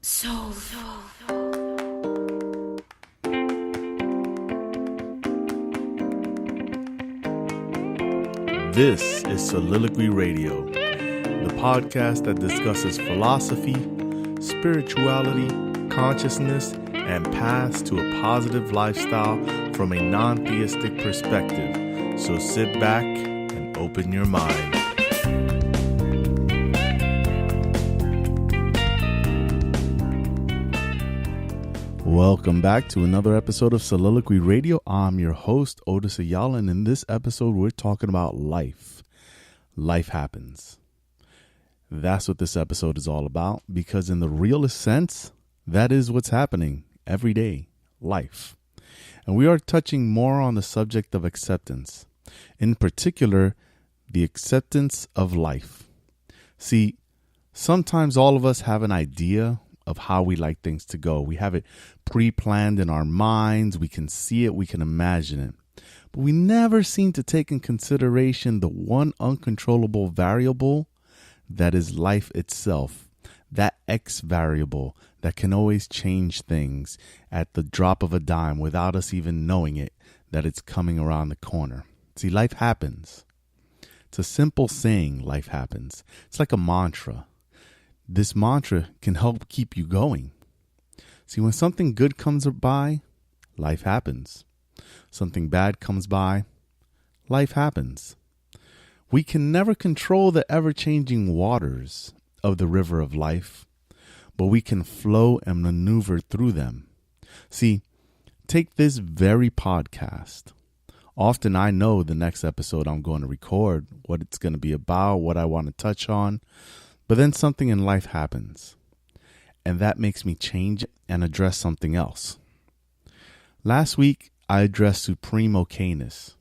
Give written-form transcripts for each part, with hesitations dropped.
This is Soliloquy Radio, the podcast that discusses philosophy, spirituality, consciousness, and paths to a positive lifestyle from a non-theistic perspective. So sit back and open your mind. Welcome back to another episode of Soliloquy Radio. I'm your host, Otis Ayala, and in this episode, we're talking about life. Life happens. That's what this episode is all about, because in the realest sense, that is what's happening every day, life. And we are touching more on the subject of acceptance, in particular, the acceptance of life. See, sometimes all of us have an idea of how we like things to go. We have it pre-planned in our minds. We can see it. We can imagine it. But we never seem to take in consideration the one uncontrollable variable that is life itself. That X variable that can always change things at the drop of a dime without us even knowing it, that it's coming around the corner. See, life happens. It's a simple saying, life happens. It's like a mantra. This mantra can help keep you going. See, when something good comes by, life happens. Something bad comes by, life happens. We can never control the ever-changing waters of the river of life, but we can flow and maneuver through them. See, take this very podcast. Often I know the next episode I'm going to record, what it's going to be about, what I want to touch on. But then something in life happens, and that makes me change and address something else. Last week, I addressed supreme okayness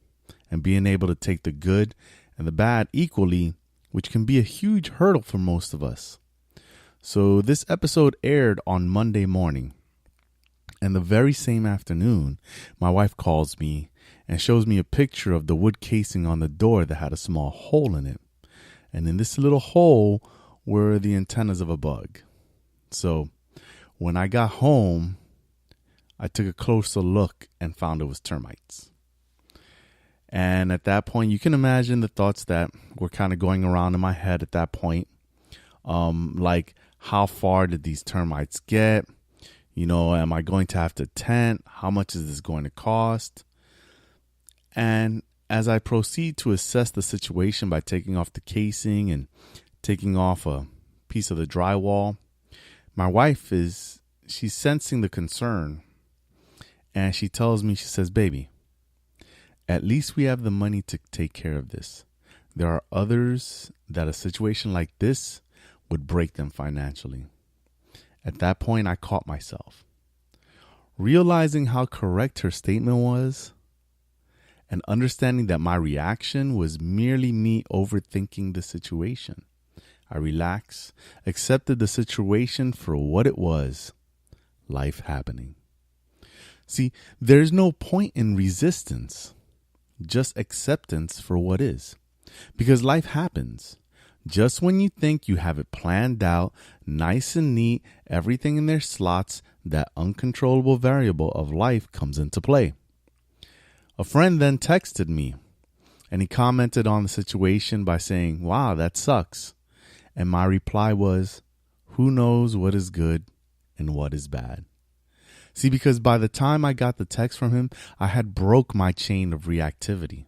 and being able to take the good and the bad equally, which can be a huge hurdle for most of us. So this episode aired on Monday morning, and the very same afternoon, my wife calls me and shows me a picture of the wood casing on the door that had a small hole in it. And in this little hole were the antennas of a bug. So when I got home, I took a closer look and found it was termites. And at that point, you can imagine the thoughts that were kind of going around in my head at that point. Like, how far did these termites get? You know, am I going to have to tent? How much is this going to cost? And as I proceed to assess the situation by taking off the casing and taking off a piece of the drywall, my wife she's sensing the concern, and she tells me, she says, "Baby, at least we have the money to take care of this. There are others that a situation like this would break them financially." At that point, I caught myself, realizing how correct her statement was, and understanding that my reaction was merely me overthinking the situation. I relaxed, accepted the situation for what it was, life happening. See, there's no point in resistance, just acceptance for what is, because life happens. Just when you think you have it planned out, nice and neat, everything in their slots, that uncontrollable variable of life comes into play. A friend then texted me, and he commented on the situation by saying, "Wow, that sucks." And my reply was, "Who knows what is good and what is bad?" See, because by the time I got the text from him, I had broke my chain of reactivity.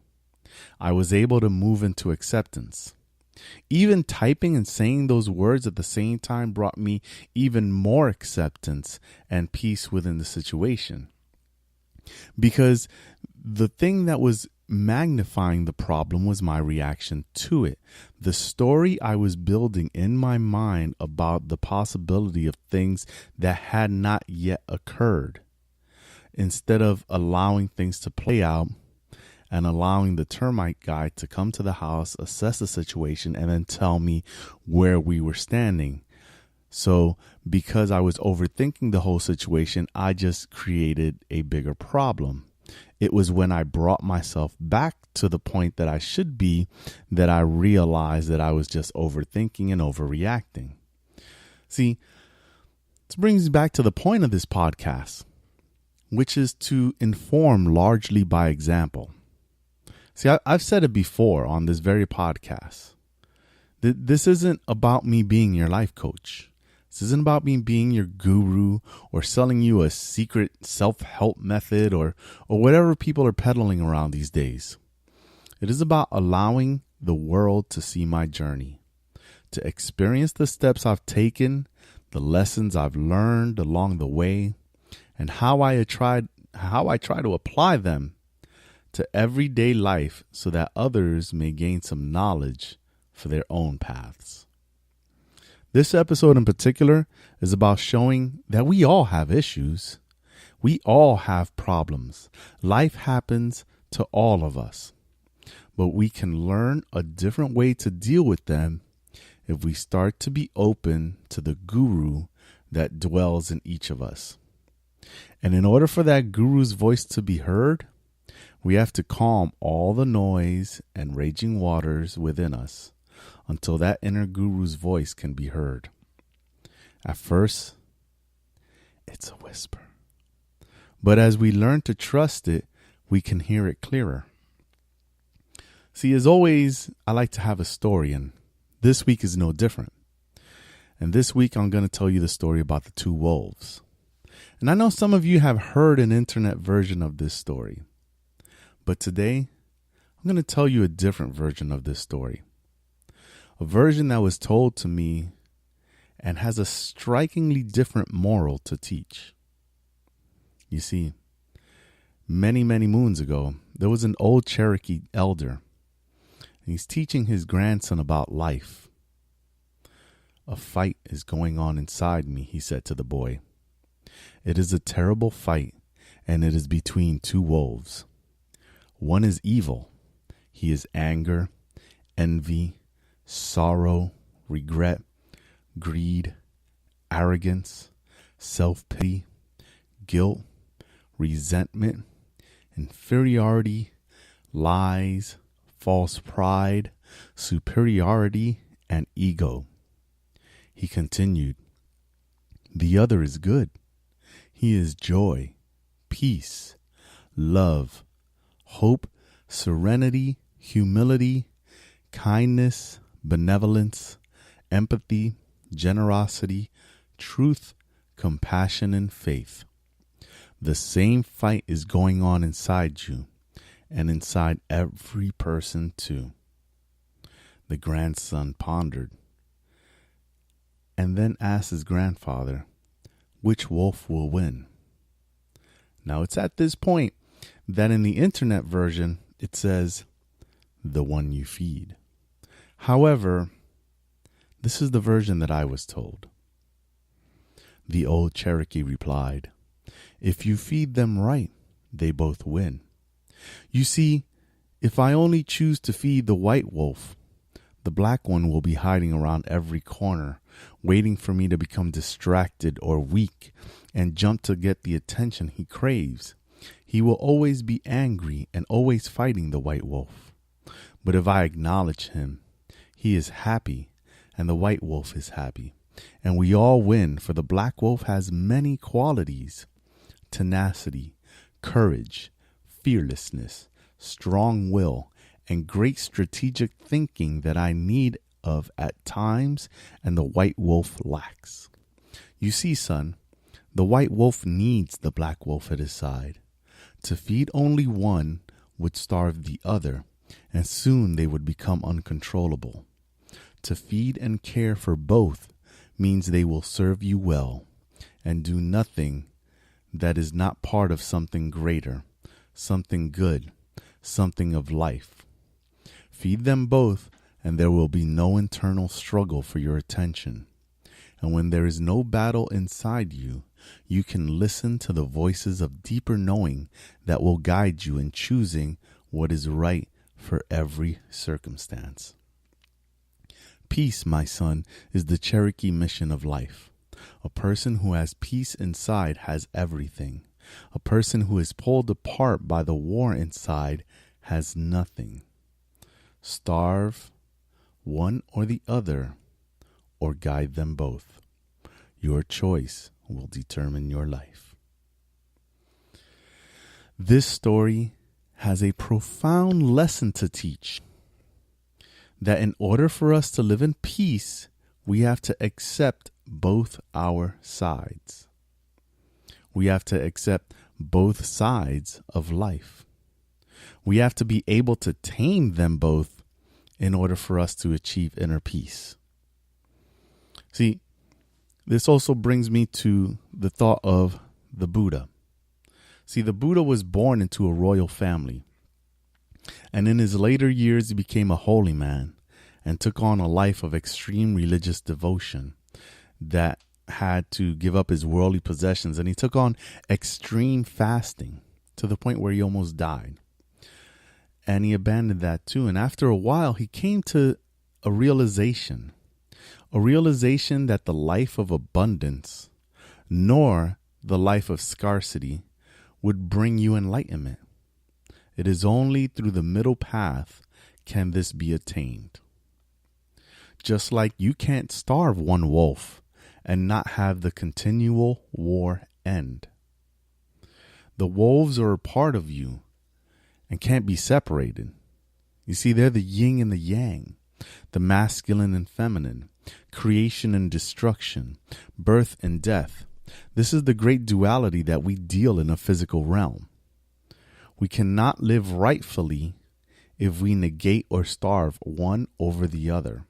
I was able to move into acceptance. Even typing and saying those words at the same time brought me even more acceptance and peace within the situation. Because the thing that was magnifying the problem was my reaction to it. The story I was building in my mind about the possibility of things that had not yet occurred. Instead of allowing things to play out and allowing the termite guy to come to the house, assess the situation, and then tell me where we were standing. So because I was overthinking the whole situation, I just created a bigger problem. It was when I brought myself back to the point that I should be that I realized that I was just overthinking and overreacting. See, it's brings me back to the point of this podcast, which is to inform largely by example. See, I've said it before on this very podcast. This isn't about me being your life coach. This isn't about me being your guru or selling you a secret self-help method or whatever people are peddling around these days. It is about allowing the world to see my journey, to experience the steps I've taken, the lessons I've learned along the way, and how I try to apply them to everyday life so that others may gain some knowledge for their own paths. This episode in particular is about showing that we all have issues. We all have problems. Life happens to all of us. But we can learn a different way to deal with them if we start to be open to the guru that dwells in each of us. And in order for that guru's voice to be heard, we have to calm all the noise and raging waters within us until that inner guru's voice can be heard. At first, it's a whisper. But as we learn to trust it, we can hear it clearer. See, as always, I like to have a story, and this week is no different. And this week, I'm going to tell you the story about the two wolves. And I know some of you have heard an internet version of this story. But today, I'm going to tell you a different version of this story. A version that was told to me and has a strikingly different moral to teach. You see, many, many moons ago, there was an old Cherokee elder. And he's teaching his grandson about life. A fight is going on inside me, he said to the boy. It is a terrible fight, and it is between two wolves. One is evil. He is anger, envy, sorrow, regret, greed, arrogance, self-pity, guilt, resentment, inferiority, lies, false pride, superiority, and ego. He continued, the other is good. He is joy, peace, love, hope, serenity, humility, kindness, benevolence, empathy, generosity, truth, compassion, and faith. The same fight is going on inside you and inside every person too. The grandson pondered and then asked his grandfather, which wolf will win? Now it's at this point that in the internet version, it says, the one you feed. However, this is the version that I was told. The old Cherokee replied, if you feed them right, they both win. You see, if I only choose to feed the white wolf, the black one will be hiding around every corner, waiting for me to become distracted or weak and jump to get the attention he craves. He will always be angry and always fighting the white wolf. But if I acknowledge him, he is happy and the white wolf is happy. And we all win, for the black wolf has many qualities: tenacity, courage, fearlessness, strong will, and great strategic thinking that I need of at times and the white wolf lacks. You see, son, the white wolf needs the black wolf at his side. To feed only one would starve the other, and soon they would become uncontrollable. To feed and care for both means they will serve you well and do nothing that is not part of something greater, something good, something of life. Feed them both, and there will be no internal struggle for your attention. And when there is no battle inside you, you can listen to the voices of deeper knowing that will guide you in choosing what is right for every circumstance. Peace, my son, is the Cherokee mission of life. A person who has peace inside has everything. A person who is pulled apart by the war inside has nothing. Starve one or the other, or guide them both. Your choice will determine your life. This story has a profound lesson to teach, that in order for us to live in peace, we have to accept both our sides. We have to accept both sides of life. We have to be able to tame them both in order for us to achieve inner peace. See, this also brings me to the thought of the Buddha. See, the Buddha was born into a royal family, and in his later years, he became a holy man and took on a life of extreme religious devotion that had to give up his worldly possessions, and he took on extreme fasting to the point where he almost died. And he abandoned that too. And after a while, he came to a realization that the life of abundance nor the life of scarcity would bring you enlightenment. It is only through the middle path can this be attained. Just like you can't starve one wolf and not have the continual war end. The wolves are a part of you and can't be separated. You see, they're the yin and the yang, the masculine and feminine, creation and destruction, birth and death. This is the great duality that we deal in a physical realm. We cannot live rightfully if we negate or starve one over the other.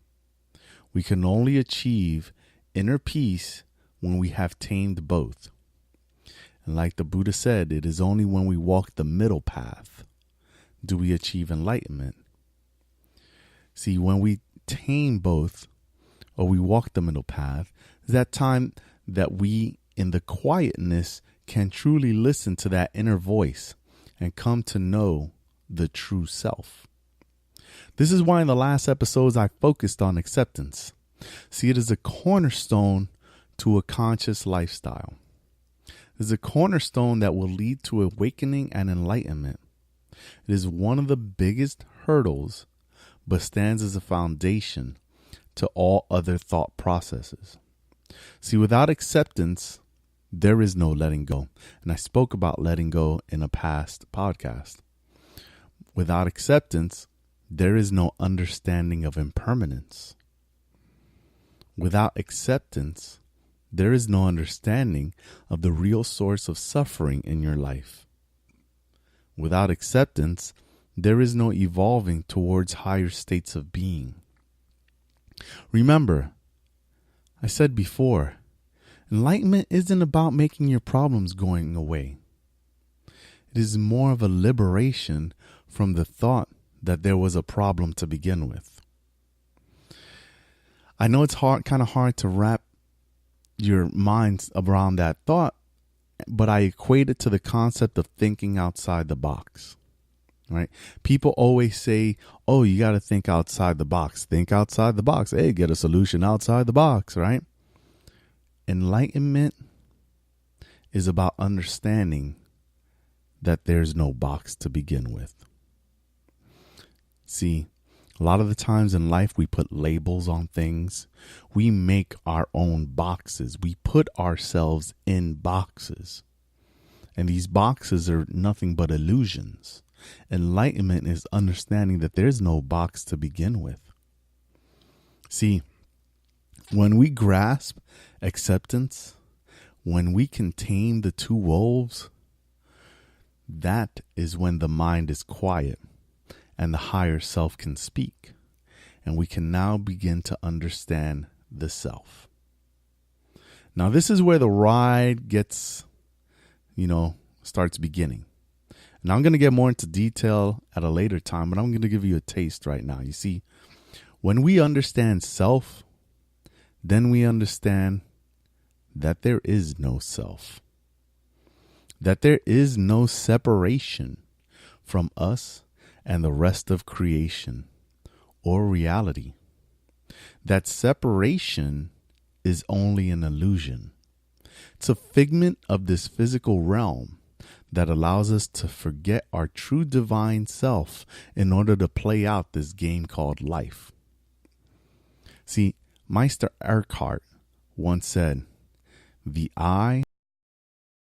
We can only achieve inner peace when we have tamed both. And like the Buddha said, it is only when we walk the middle path do we achieve enlightenment. See, when we tame both, or we walk the middle path, is that time that we, in the quietness, can truly listen to that inner voice and come to know the true self. This is why in the last episodes I focused on acceptance. See, it is a cornerstone to a conscious lifestyle. It is a cornerstone that will lead to awakening and enlightenment. It is one of the biggest hurdles, but stands as a foundation to all other thought processes. See, without acceptance, there is no letting go. And I spoke about letting go in a past podcast. Without acceptance, there is no understanding of impermanence. Without acceptance, there is no understanding of the real source of suffering in your life. Without acceptance, there is no evolving towards higher states of being. Remember, I said before, enlightenment isn't about making your problems going away. It is more of a liberation from the thought that there was a problem to begin with. I know it's kind of hard to wrap your minds around that thought, but I equate it to the concept of thinking outside the box, right? People always say, oh, you got to think outside the box. Think outside the box. Hey, get a solution outside the box, right? Enlightenment is about understanding that there's no box to begin with. See, a lot of the times in life we put labels on things. We make our own boxes. We put ourselves in boxes. And these boxes are nothing but illusions. Enlightenment is understanding that there's no box to begin with. See, when we grasp acceptance, when we can tame the two wolves, that is when the mind is quiet and the higher self can speak. And we can now begin to understand the self. Now, this is where the ride gets, starts beginning. And I'm going to get more into detail at a later time, but I'm going to give you a taste right now. You see, when we understand self, then we understand that there is no self, that there is no separation from us and the rest of creation or reality. That separation is only an illusion. It's a figment of this physical realm that allows us to forget our true divine self in order to play out this game called life. See, Meister Eckhart once said, The I